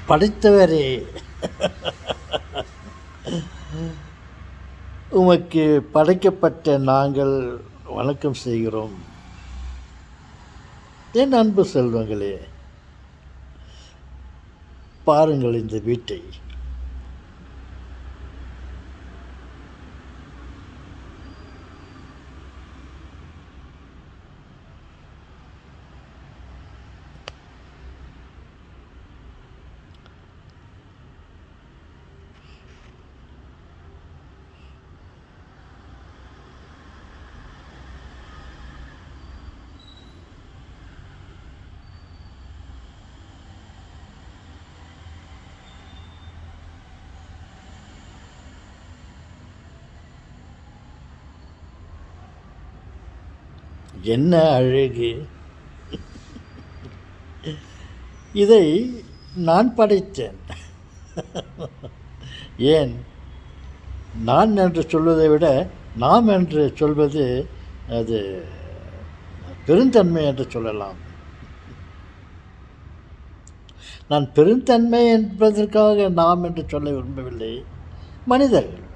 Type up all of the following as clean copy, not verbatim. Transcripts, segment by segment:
படைத்தவரே, உமக்கு படைக்கப்பட்ட நாங்கள் வணக்கம் செய்கிறோம். என் அன்பு செல்வங்களே, பாருங்கள் இந்த வீட்டை. என்ன அழகு! இதை நான் படைத்தேன். ஏன், நான் என்று சொல்வதை விட நாம் என்று சொல்வது அது பெருந்தன்மை என்று சொல்லலாம். நான் பெருந்தன்மை என்பதற்காக நாம் என்று சொல்ல விரும்பவில்லை. மனிதர்கள்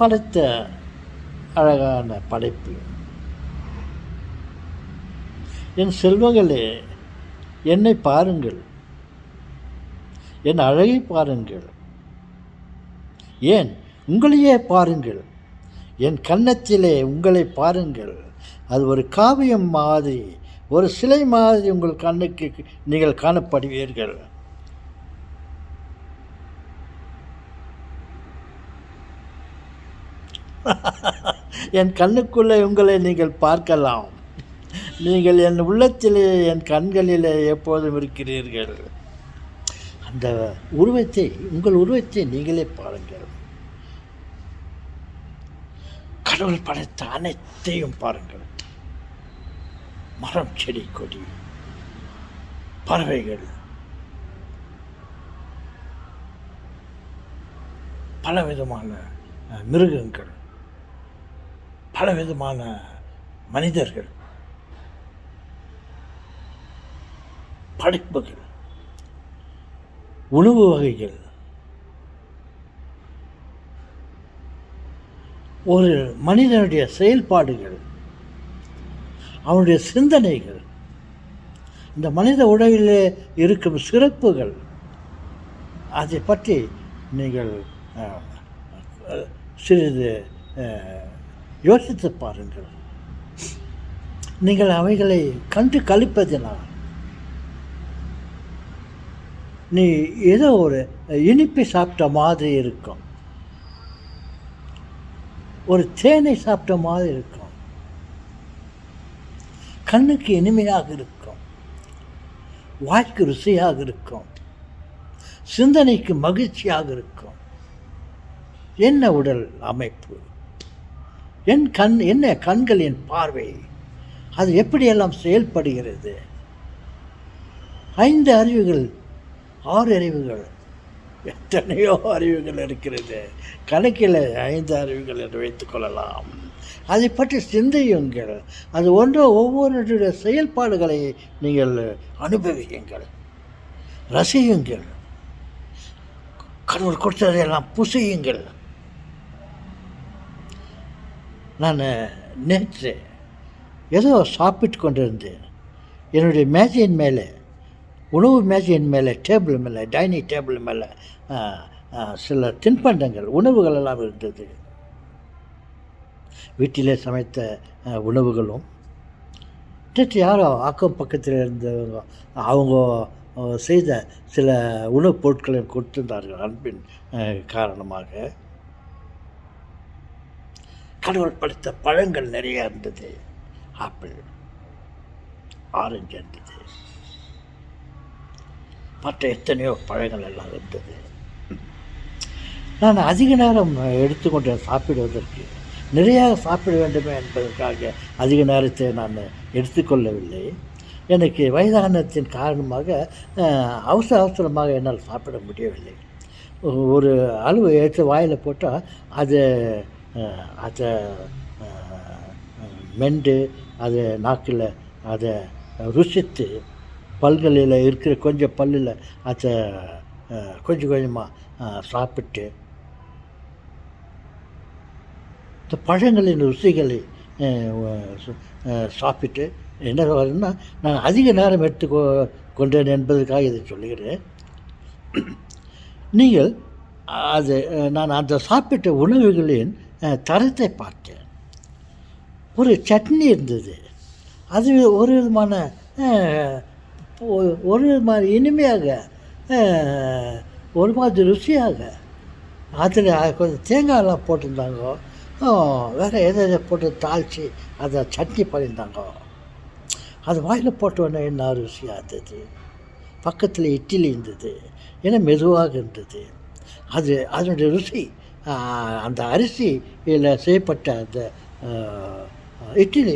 படைத்த அழகான படைப்பு. என் செல்வங்களே, என்னை பாருங்கள், என் அழகை பாருங்கள். ஏன், உங்களையே பாருங்கள். என் கன்னத்திலே உங்களை பாருங்கள். அது ஒரு காவியம் மாதிரி, ஒரு சிலை மாதிரி உங்கள் கண்ணுக்கு நீங்கள் காணப்படுவீர்கள். என் கண்ணுக்குள்ளே உங்களை நீங்கள் பார்க்கலாம். நீங்கள் என் உள்ளத்திலே, என் கண்களிலே எப்போதும் இருக்கிறீர்கள். அந்த உருவத்தை, உங்கள் உருவத்தை நீங்களே பாருங்கள். கடவுள் படைத்த அனைத்தையும் பாருங்கள். மரம், செடி, கொடி, பறவைகள், பலவிதமான மிருகங்கள், பலவிதமான மனிதர்கள், படைப்புகள், உணவு வகைகள், ஒரு மனிதனுடைய செயல்பாடுகள், அவனுடைய சிந்தனைகள், இந்த மனித உடலிலே இருக்கும் சிறப்புகள், அதை பற்றி நீங்கள் சிறிது யோசித்து பாருங்கள். நீங்கள் அவைகளை கண்டு கழிப்பதினால் நீ ஏதோ ஒரு இனிப்பை சாப்பிட்ட மாதிரி இருக்கும், ஒரு தேனை சாப்பிட்ட மாதிரி இருக்கும், கண்ணுக்கு இனிமையாக இருக்கும், வாய்க்கு ருசியாக இருக்கும், சிந்தனைக்கு மகிழ்ச்சியாக இருக்கும். என்ன உடல் அமைப்பு, என்ன கண்களின் பார்வை, அது எப்படியெல்லாம் செயல்படுகிறது. 5 அறிவுகள், 6 அறிவுகள், எத்தனையோ அறிவுகள் இருக்கிறது. கணக்கில் 5 அறிவுகள் என்று வைத்துக்கொள்ளலாம். அதை பற்றி சிந்தியுங்கள். அது ஒவ்வொருடைய செயல்பாடுகளை நீங்கள் அனுபவியுங்கள், ரசியுங்கள். கடவுள் கொடுத்ததையெல்லாம் புசியுங்கள். நான் நேற்று ஏதோ சாப்பிட்டு கொண்டிருந்தேன். என்னுடைய மேஜையின் மேலே, உணவு மேஜையின் மேலே, டேபிள் மேலே, டைனிங் டேபிள் மேலே சில தின்பண்டங்கள், உணவுகள் எல்லாம் இருந்தது. வீட்டிலே சமைத்த உணவுகளும், நேற்று யாரோ அக்கம் பக்கத்தில் இருந்தவங்க அவங்க செய்த சில உணவுப் பொருட்களை கொடுத்திருந்தார்கள். அன்பின் காரணமாக கடவுள் படைத்த பழங்கள் நிறைய இருந்தது. ஆப்பிள், ஆரஞ்சு இருந்தது, மற்ற எத்தனையோ பழங்கள் எல்லாம் இருந்தது. நான் அதிக நேரம் எடுத்துக்கொண்டு சாப்பிடுவதற்கு, நிறையாக சாப்பிட வேண்டுமே என்பதற்காக அதிக நேரத்தை நான் எடுத்துக்கொள்ளவில்லை. எனக்கு வயதானத்தின் காரணமாக அவசரமாக என்னால் சாப்பிட முடியவில்லை. ஒரு அளவு எடுத்து வாயில் போட்டால் அதை மெண்டு அதை நாக்கில் அதை ருசித்து பல்களில் இருக்கிற கொஞ்சம் பல்லில் அதை கொஞ்சம் கொஞ்சமாக சாப்பிட்டு இந்த பழங்களின் ருசிகளை சாப்பிட்டு என்ன வருதுன்னா, நான் அதிக நேரம் கொண்டேன் என்பதற்காக இதை சொல்லுகிறேன். நீங்கள் நான் அந்த சாப்பிட்ட உணவுகளின் தரத்தை பார்த்தேன். ஒரு சட்னி இருந்தது. அது ஒரு விதமான இனிமையாக, ஒரு மாதிரி ருசியாக, அதில் கொஞ்சம் தேங்காயெல்லாம் போட்டிருந்தாங்க. வேறு எதை போட்டு தாளித்து அதை சட்னி பண்ணியிருந்தாங்க. அது வாயில் போட்டோன்னே என்ன ருசியாக இருந்தது. பக்கத்தில் இட்லி இருந்தது, ஏன்னா மெதுவாக இருந்தது. அதனுடைய ருசி, அந்த அரிசியில் செய்யப்பட்ட அந்த இட்லி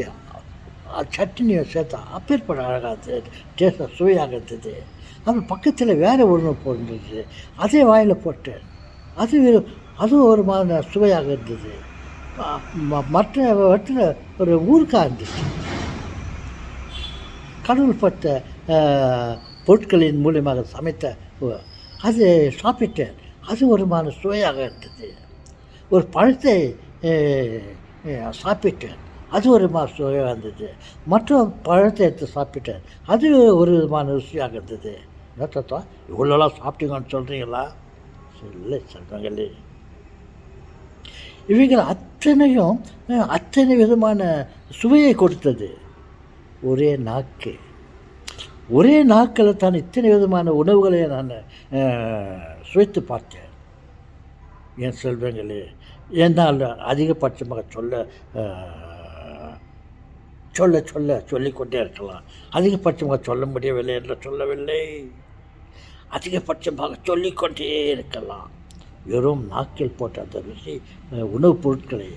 சட்னியை சேர்த்தா அப்பேற்பட அழகாக இருந்தது, டேஸ்ட்டாக சுவையாக இருந்தது. அப்புறம் பக்கத்தில் வேறு ஒன்று போட்டுருந்தது, அதே வாயில் போட்டேன். அதுவும் ஒரு மாதிரி சுவையாக இருந்தது. மற்ற இடத்துல ஒரு ஊறுகாய் இருந்துச்சு. கடவுள் பட்ட பொருட்களின் மூலியமாக சமைத்த அது சாப்பிட்டேன். அது ஒரு மாதிரி சுவையாக இருந்தது. ஒரு பழத்தை சாப்பிட்டேன். அது ஒரு மாதிரி சுவையாக இருந்தது. மற்ற பழத்தை எடுத்து சாப்பிட்டேன். அது ஒரு விதமான ருசியாக இருந்தது. என்னத்தா இவ்வளோலாம் சாப்பிட்டீங்கன்னு சொல்கிறீங்களா? இல்லை சொல்கிறாங்களே. இவைகள் அத்தனையும் அத்தனை விதமான சுவையை கொடுத்தது. ஒரே நாக்கில் தான் இத்தனை விதமான உணவுகளை நான் சுவைத்து பார்த்தேன். என் செல்வங்களே, என்னால் அதிகபட்சமாக சொல்லிக்கொண்டே இருக்கலாம். அதிகபட்சமாக சொல்ல முடியவில்லை என்று சொல்லவில்லை, அதிகபட்சமாக சொல்லிக்கொண்டே இருக்கலாம். வெறும் நாக்கில் போட்ட அந்த ருசி உணவுப் பொருட்களை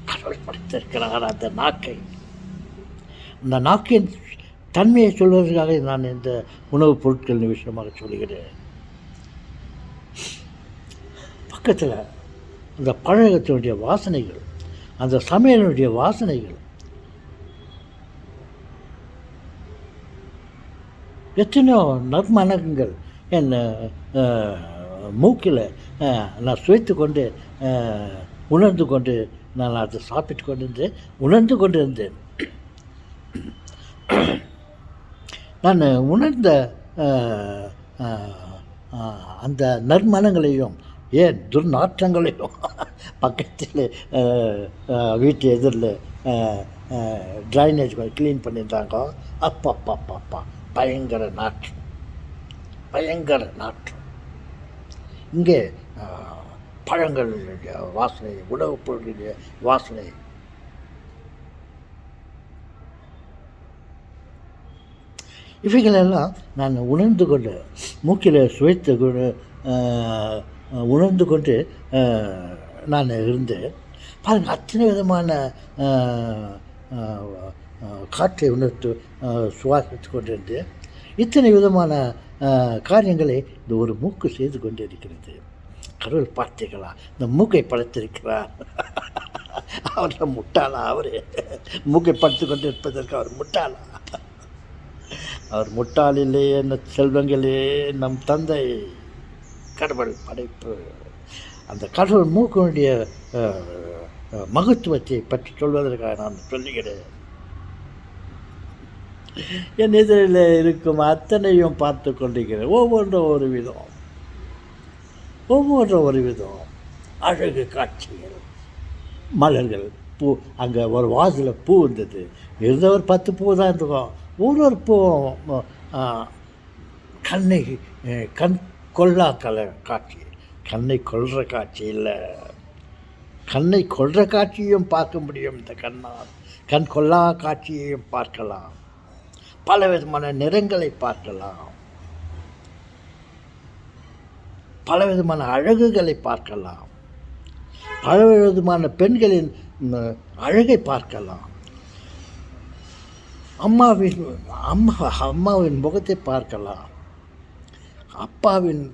கடவுள் படைத்திருக்கிறார். அந்த நாக்கை, அந்த நாக்கின் தன்மையை சொல்வதற்காக நான் இந்த உணவுப் பொருட்களின் விஷயமாக சொல்கிறேன். பக்கத்தில் அந்த பழகத்தினுடைய வாசனைகள், அந்த சமையலினுடைய வாசனைகள், எத்தனையோ நற்மணங்கள் என் மூக்கில் நான் சுவைத்து கொண்டு உணர்ந்து கொண்டு நான் அதை சாப்பிட்டு கொண்டிருந்தேன், உணர்ந்து கொண்டு இருந்தேன். நான் உணர்ந்த அந்த நற்மணங்களையும் ஏன் துர்நாற்றங்களையும் பக்கத்தில் வீட்டு எதிரில் ட்ரைனேஜ் க்ளீன் பண்ணியிருந்தாங்க. அப்பா பயங்கர நாற்றம். இங்கே பழங்களுடைய வாசனை, உணவுப் பொருளுடைய வாசனை. இவைகளெல்லாம் நான் உணர்ந்து கொண்டு மூக்கில் சுவைத்து உணர்ந்து கொண்டு நான் இருந்தேன். பாருங்கள், அத்தனை விதமான காற்றை உணர்த்து சுவாசித்து கொண்டிருந்து இத்தனை விதமான காரியங்களை இந்த ஒரு மூக்கு செய்து கொண்டிருக்கிறது. கடவுள் பார்த்தீர்களா, இந்த மூக்கை படைத்திருக்கிறார். அவர் முட்டாளா? அவர் மூக்கை படுத்து கொண்டு இருப்பதற்கு அவர் முட்டாளா? அவர் முட்டாள் இல்லையே என்ன செல்வங்களே. நம் தந்தை கடவுள் படைப்பு. அந்த கடவுள் மூக்கினுடைய மகத்துவத்தை பற்றி சொல்வதற்காக நான் சொல்லுகிறேன். என் எதிரில் இருக்கும் அத்தனையும் பார்த்து கொண்டிருக்கிறேன். ஒவ்வொன்றும் ஒரு விதம் அழகு காட்சிகள், மலர்கள், பூ. அங்கே ஒரு வாசலில் பூ இருந்தது. இருந்த ஒரு 10 பூ தான் இருக்கும். ஒரு பூவும் கண் கொள்ளா காட்சி. கண்ணை கொள்கிற காட்சி இல்லை, கண்ணை கொள்கிற காட்சியும் பார்க்க முடியும் இந்த கண்ணால். கண் கொள்ளா காட்சியையும் பார்க்கலாம். பல விதமான நிறங்களை பார்க்கலாம், பல விதமான அழகுகளை பார்க்கலாம், பல விதமான பெண்களின் அழகை பார்க்கலாம். அம்மாவின் முகத்தை பார்க்கலாம். அப்பாவின்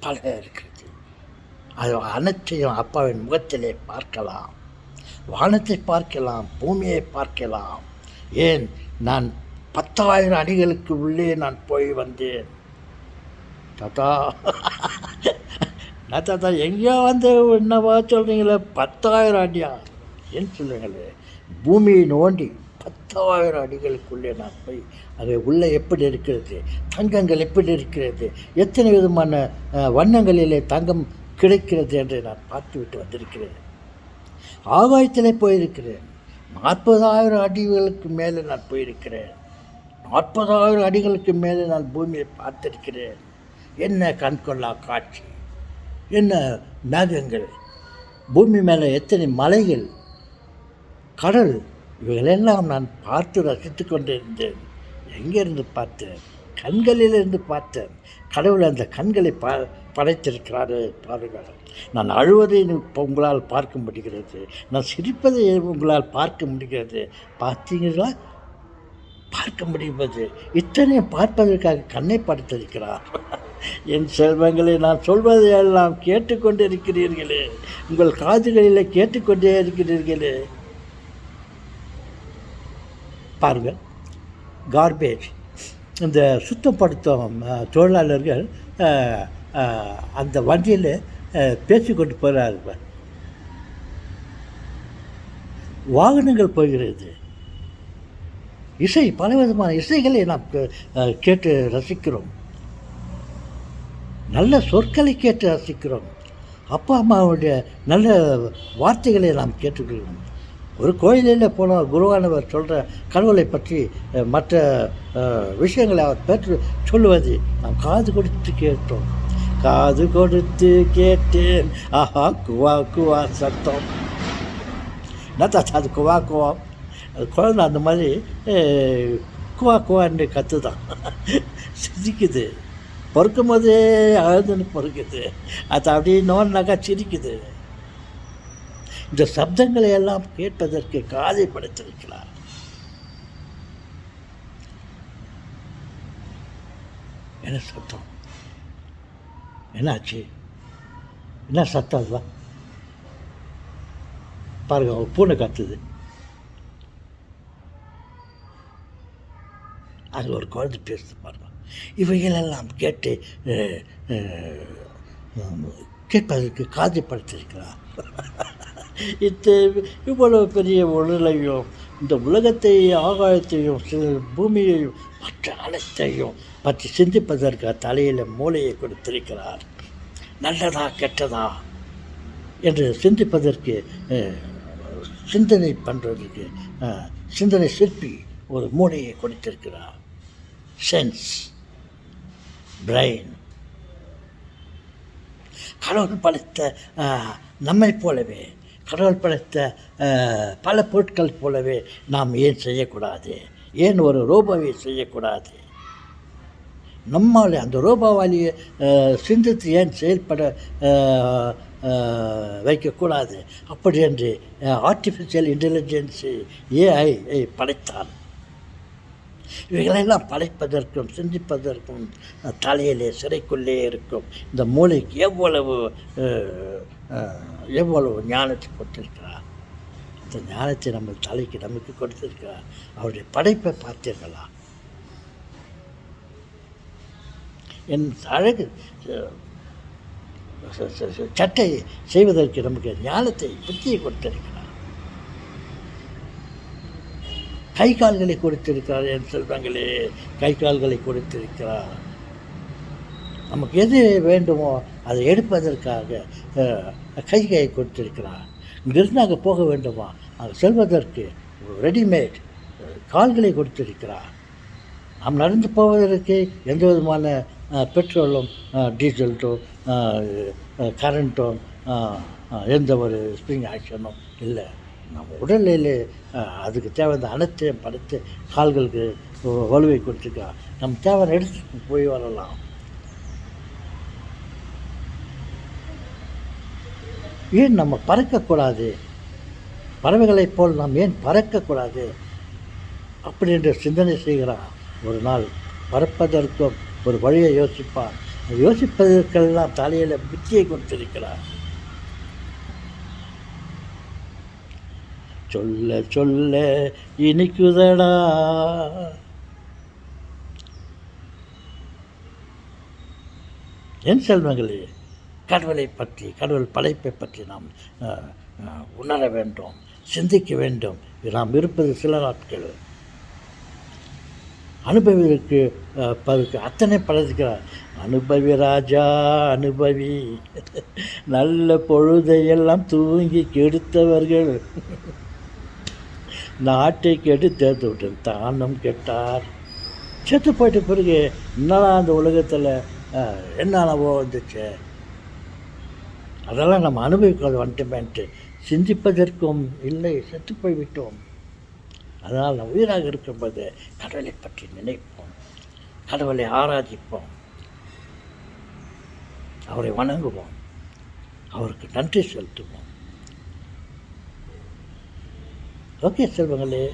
பல இருக்கிறது. அது அனைத்தையும் அப்பாவின் முகத்திலே பார்க்கலாம். வானத்தை பார்க்கலாம், பூமியை பார்க்கலாம், ஏன் நான் 10,000 அடிகளுக்கு உள்ளே நான் போய் வந்தேன். தாத்தா நான் தாத்தா எங்கேயோ வந்து என்னவா சொல்கிறீங்களே, 10,000 அடியா ஏன்னு சொல்லுங்களே. பூமியை நோண்டி 10,000 அடிகளுக்குள்ளே நான் போய் அது உள்ளே எப்படி இருக்கிறது, தங்கங்கள் எப்படி இருக்கிறது, எத்தனை விதமான வண்ணங்களிலே தங்கம் கிடைக்கிறது என்று நான் பார்த்துவிட்டு வந்திருக்கிறேன். ஆகாயத்திலே போயிருக்கிறேன். 40,000 அடிகளுக்கு மேலே நான் போயிருக்கிறேன். 40,000 அடிகளுக்கு மேலே நான் பூமியை பார்த்திருக்கிறேன். என்ன கண்கொள்ளா காட்சி, என்ன மேகங்கள், பூமி மேலே எத்தனை மலைகள், கடல், இவைகளெல்லாம் நான் பார்த்து ரசித்து கொண்டிருந்தேன். எங்கேருந்து பார்த்தேன்? கண்களிலிருந்து பார்த்தேன். கடவுள் அந்த கண்களை படைத்திருக்கிறாரு பாருங்கள். நான் அழுவதை இப்போ உங்களால் பார்க்க முடிகிறது, நான் சிரிப்பதை உங்களால் பார்க்க முடிகிறது. பார்த்தீங்களா? பார்க்க முடிவது. இத்தனையும் பார்ப்பதற்காக கண்ணை படைத்திருக்கிறார். என் செல்வங்களை நான் சொல்வதை எல்லாம் கேட்டுக்கொண்டிருக்கிறீர்களே, உங்கள் காதுகளில் கேட்டுக்கொண்டே இருக்கிறீர்களே. பாருங்கள், கார்பேஜ், இந்த சுத்தப்படுத்தும் தொழிலாளர்கள் அந்த வண்டியில் பேசிக்கொண்டு போகிறார்கள். வாகனங்கள் போகிறது, இசை, பலவிதமான இசைகளை நாம் கேட்டு ரசிக்கிறோம். நல்ல சொற்களை கேட்டு ரசிக்கிறோம். அப்பா அம்மாவுடைய நல்ல வார்த்தைகளை நாம் கேட்டுக்கிறோம். ஒரு கோயிலில் போன குருவானவர் சொல்கிற கடவுளை பற்றி மற்ற விஷயங்களை அவர் பெற்று சொல்லுவது நாம் காது கொடுத்து கேட்டோம். காது கொடுத்து கேட்டேன், ஆஹா குவா குவா சத்தம். என்ன தாத்தா அது குவா குவா? அது குழந்தை அந்த மாதிரி குவா குவான்னு கற்று தான் சிரிக்குது. பொறுக்கும் போதே அழுதுன்னு பொறுக்குது. அது அப்படியே நோன்னாக்கா சிரிக்குது. இந்த சப்தங்களை எல்லாம் கேட்பதற்கு காதை படைத்திருக்கிறார். என்ன சத்தம்? என்னாச்சு? என்ன சத்தம்? அதுதான் பாருங்க, ஒரு பூனை கத்துது, அது ஒரு குழந்தை பேசுது பாருங்க. இவைகளெல்லாம் கேட்டு கேட்பதற்கு காதை படைத்திருக்கிறார். இவ்வளவு பெரிய உடலையும், இந்த உலகத்தை, ஆகாயத்தையும், பூமியையும், மற்ற அனைத்தையும் பற்றி சிந்திப்பதற்கு தலையில் மூளையை கொடுத்திருக்கிறார். நல்லதா கெட்டதா என்று சிந்திப்பதற்கு, சிந்தனை பண்ணுறதுக்கு சிந்தனை சிற்பி ஒரு மூளையை கொடுத்திருக்கிறார். Sense, brain. கடவுள் படைத்த நம்மை போலவே, கடவுள் படைத்த பல பொருட்கள் போலவே நாம் ஏன் செய்யக்கூடாது? ஏன் ஒரு ரோபோவை செய்யக்கூடாது? நம்மால் அந்த ரோபோவாலியை சிந்தித்து ஏன் செயல்பட வைக்கக்கூடாது? அப்படி என்று ஆர்டிஃபிஷியல் இன்டெலிஜென்ஸு ஏஐ படைத்தான். இவைகளெல்லாம் படைப்பதற்கும் சிந்திப்பதற்கும் தலையிலே சிறைக்குள்ளே இருக்கும் இந்த மூளைக்கு எவ்வளவு ஞானத்தை கொடுத்திருக்கிறார். இந்த ஞானத்தை நம்ம தலைக்கு நமக்கு கொடுத்திருக்கிறார். அவருடைய படைப்பை பார்த்தீர்களா? என் அழகு சட்டை செய்வதற்கு நமக்கு ஞானத்தை, புத்தியை கொடுத்திருக்கிறார். கை கால்களை கொடுத்திருக்கிறார். என் செல்வங்களே, கை கால்களை கொடுத்திருக்கிறார். நமக்கு எது வேண்டுமோ அதை எடுப்பதற்காக கையை கொடுத்திருக்கிறார். இங்கிருந்து அங்கே போக வேண்டுமா, அங்கே செல்வதற்கு ரெடிமேட் கால்களை கொடுத்திருக்கிறார். நாம் நடந்து போவதற்கு எந்த விதமான பெட்ரோலும் டீசல்ட்டும் கரண்ட்டும் எந்த ஒரு ஸ்ப்ரிங் ஆக்ஷனும் இல்லை. நம்ம உடலில் அதுக்கு தேவையான அனைத்தையும் படுத்து கால்களுக்கு வலுவை கொடுத்துருக்கா. நம்ம தேவையான எடுத்துட்டு போய் வரலாம். ஏன் நம்ம பறக்கக்கூடாது? பறவைகளைப் போல் நாம் ஏன் பறக்கக்கூடாது அப்படின்ற சிந்தனை செய்கிறான். ஒரு நாள் பறப்பதற்கும் ஒரு வழியை யோசிப்பான். யோசிப்பதற்கெல்லாம் தலையில் புத்தியை கொடுத்திருக்கிறார். சொல்ல சொல்ல இனிக்குதடா. என் செல்வங்களே, கடவுளை பற்றி, கடவுள் படைப்பை பற்றி நாம் உணர வேண்டும், சிந்திக்க வேண்டும். நாம் இருப்பது சில நாட்கள். அனுபவிக்கு அத்தனை பழகிறார். அனுபவி ராஜா அனுபவி, நல்ல பொழுதையெல்லாம் தூங்கி கெடுத்தவர்கள் நாட்டை கெடுத்ததுடன் தானம் கெட்டார். செத்து போயிட்ட பிறகு என்னதான் அந்த உலகத்தில் என்னென்னவோ வந்துச்சு, அதெல்லாம் நம்ம அனுபவிக்காது வந்துட்டோமேன்ட்டு சிந்திப்பதற்கும் இல்லை, செத்து போய்விட்டோம். அதனால் நாம் உயிராக இருக்கும்போது கடவுளை பற்றி நினைப்போம், கடவுளை ஆராதிப்போம், அவரை வணங்குவோம், அவருக்கு நன்றி செலுத்துவோம். ஓகே செல்வங்களே,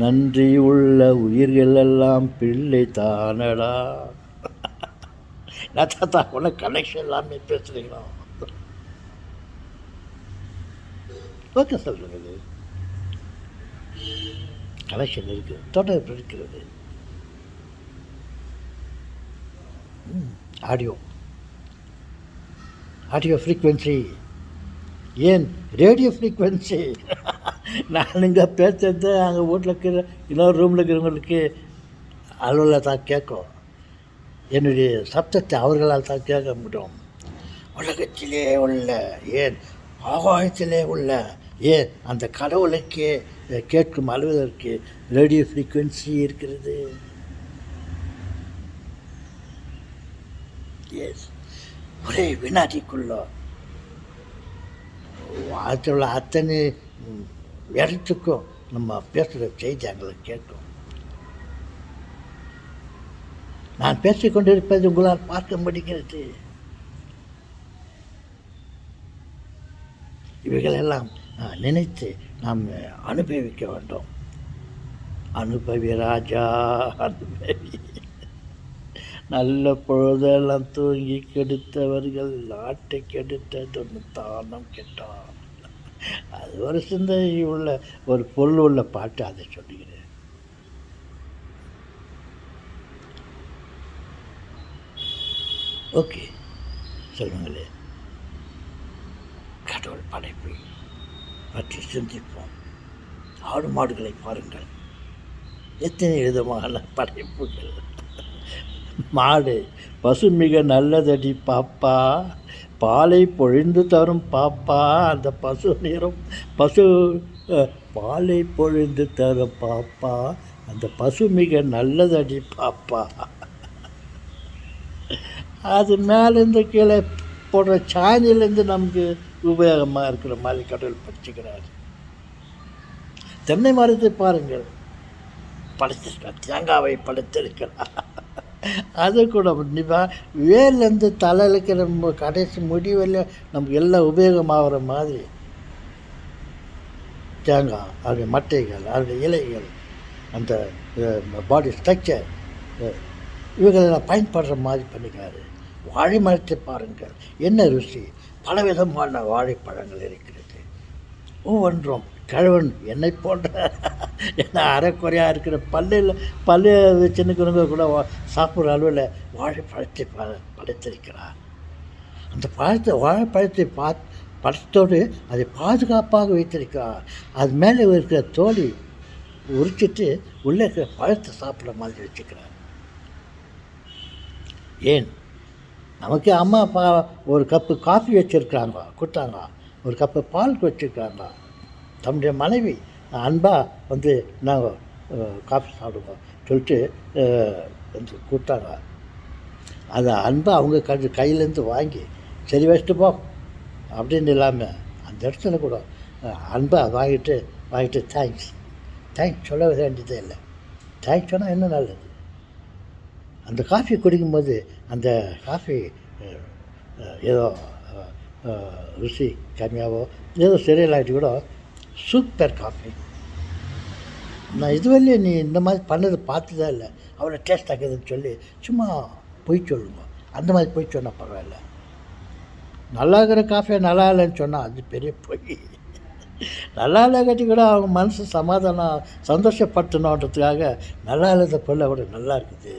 நன்றி உள்ள உயிர்கள் எல்லாம் பிள்ளை தானடா. தாத்தா உன கனெக்ஷன் எல்லாமே பேசுகிறீங்களா? ஓகே செல்வங்களே, கனெக்ஷன் இருக்குது, தொடர்பு இருக்கிறது. ஆடியோ ஃப்ரீக்வன்சி, ஏன் ரேடியோ ஃப்ரீக்வன்சி. நான் இங்கே பேசுறது அங்கே வீட்டில் இருக்கிற இன்னொரு ரூமில் இருக்கிறவங்களுக்கு அளவில் தான் கேட்கும். என்னுடைய சப்தத்தை அவர்களால் தான் கேட்க முடியும். உலகத்திலே உள்ள, ஏன் ஆகாயத்திலே உள்ள, ஏன் அந்த கடவுளுக்கே கேட்கும் அளவதற்கு ரேடியோ ஃப்ரீக்வன்சி இருக்கிறது. எஸ், ஒரே வினாடிக்குள்ள வாழ்க்கையில் அத்தனை இடத்துக்கும் நம்ம பேசுகிற செய்தி எங்களுக்கு கேட்கும். நான் பேசிக்கொண்டிருப்பது உங்களால் பார்க்க முடிகிறது. இவைகளெல்லாம் நினைத்து நாம் அனுபவிக்க வேண்டும். அனுபவி ராஜா அனுபவி, நல்ல பொழுதெல்லாம் தூங்கி கெடுத்தவர்கள் நாட்டை கெடுத்தது தானம் கெட்டார். அது ஒரு சிந்தனை உள்ள ஒரு பொருள் உள்ள பாட்டு, அதை சொல்லுகிறேன். ஓகே சொல்லுங்களே, கடவுள் படைப்பை பற்றி சிந்திப்போம். ஆடு மாடுகளை பாருங்கள், எத்தனை விதமான படைப்புகள். மாடு, பசு மிக நல்லதடி பாப்பா, பாலை பொழிந்து தரும் பாப்பா. அந்த பசு நிறம், பாலை பொழிந்து தரும் பாப்பா, அந்த பசு மிக நல்லதடி பாப்பா. அது மேலேருந்து கீழே போடுற சாணிலேருந்து நமக்கு உபயோகமாக இருக்கிற மாதிரி கடவுள் படிச்சுக்கிறார். தென்னை மரத்தை பாருங்கள், படைச்சிருக்கார், தேங்காவை படைத்திருக்கிறார். அது கூட வேர்லேருந்து தலையில் இருக்கிற கடைசி முடிவில் நமக்கு எல்லாம் உபயோகமாகிற மாதிரி தேங்காய், அதோடைய மட்டைகள், அதோடைய இலைகள், அந்த பாடி ஸ்ட்ரக்சர், இவைகளெல்லாம் பயன்படுற மாதிரி பண்ணிக்கிறாரு. வாழை மரத்தை பாருங்கள், என்ன ருசி, பலவிதமான வாழைப்பழங்கள் இருக்கிறது. ஒவ்வொன்றும் கழவன் என்னை போன்ற என்ன அரைக்குறையாக இருக்கிற பல்லு வச்சுன்னுக்கிறவங்க கூட சாப்பிட்ற அளவில் வாழைப்பழத்தை படைத்திருக்கிறார். அந்த வாழைப்பழத்தை பழத்தோடு அதை பாதுகாப்பாக வைத்திருக்கிறார். அது மேலே இருக்கிற தோலை உரிச்சிட்டு உள்ளே இருக்கிற பழத்தை சாப்பிட்ற மாதிரி வச்சுக்கிறார். ஏன் நமக்கு அம்மா அப்பா ஒரு கப்பு காஃபி வச்சுருக்காங்க, கொடுத்தாங்க, ஒரு கப்பு பால் வச்சுருக்காங்க. தம்முடைய மனைவி அன்பாக வந்து நாங்கள் காஃபி சாப்பிடுவோம் சொல்லிட்டு வந்து கொடுத்தாங்க. அதை அன்பாக அவங்க கையிலேருந்து வாங்கி சரி வச்சுட்டு போ அப்படின்னு இல்லாமல் அந்த இடத்துல கூட அன்பாக வாங்கிட்டு தேங்க்ஸ் சொல்ல வேண்டியதே இல்லை. தேங்க்ஸ் சொன்னால் இன்னும் நல்லது. அந்த காஃபி குடிக்கும்போது அந்த காஃபி ஏதோ ருசி கம்மியாகவோ ஏதோ சரியில்லாட்டி கூட சூப்பர் காஃபி, நான் இதுவரையிலே நீ இந்த மாதிரி பண்ணது பார்த்ததே இல்லை, அவ்வளோ டேஸ்ட் ஆகுதுன்னு சொல்லி சும்மா பொய் சொல்லுங்க. அந்த மாதிரி பொய் சொன்னால் பரவாயில்ல. நல்லா இருக்கிற காஃபியை நல்லா இல்லைன்னு சொன்னால் அது பெரிய பொய். நல்லா இல்லாட்டி கூட அவங்க மனசு சமாதானம் சந்தோஷப்பட்டணுன்றதுக்காக நல்லா இல்லாத பிள்ளை கூட நல்லா இருக்குது,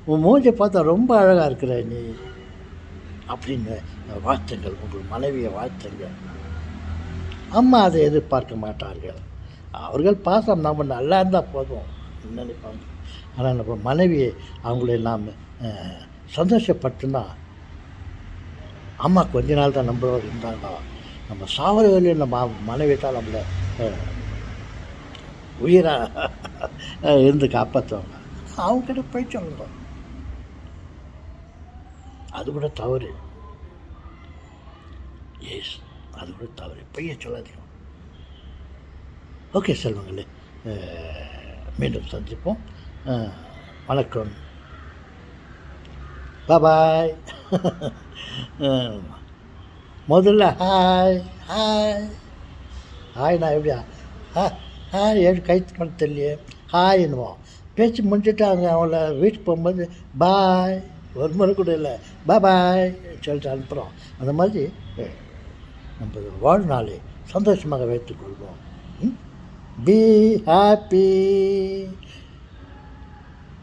உன் மூஞ்சி பார்த்தா ரொம்ப அழகாக இருக்கிற நீ அப்படின்னு வாழ்த்துங்கள், உங்கள் மனைவியை வாழ்த்துங்கள். அம்மா அதை எதிர்பார்க்க மாட்டார்கள். அவர்கள் பாசம் நம்ம நல்லா இருந்தால் போதும் நினைப்பாங்க. ஆனால் நம்ம மனைவியை அவங்களை நாம் சந்தோஷப்பட்டுனா, அம்மா கொஞ்ச நாள் தான் நம்மளோட இருந்தாங்க, நம்ம சாவர வரையும் நம்ம மனைவி தான் நம்மளை உயிராக இருந்து காப்பாற்றுவாங்க. அவங்ககிட்ட போய் சொல்லுங்க, அது கூட தவறு. எஸ், அது கூட தவறு, பொய்ய சொல்லாதீங்க. ஓகே செல்வங்களே, மீண்டும் சந்திப்போம். வணக்கம், பாய். முதல்ல ஹாய் ஹாய் ஹாய், நான் எப்படியா ஹாய் எப்படி கைத்து பண்ண தெரியலையே, ஹாய் என்னவோம் பேச்சு முடிச்சுட்டு அவங்கள வீட்டுக்கு போகும்போது பாய் ஒரு முறை கூட இல்லை, பாய் சொல்லிட்டு அனுப்புகிறோம். அந்த மாதிரி நம்ம வாழ்நாளை சந்தோஷமாக வைத்துக்கொள்வோம். Be happy.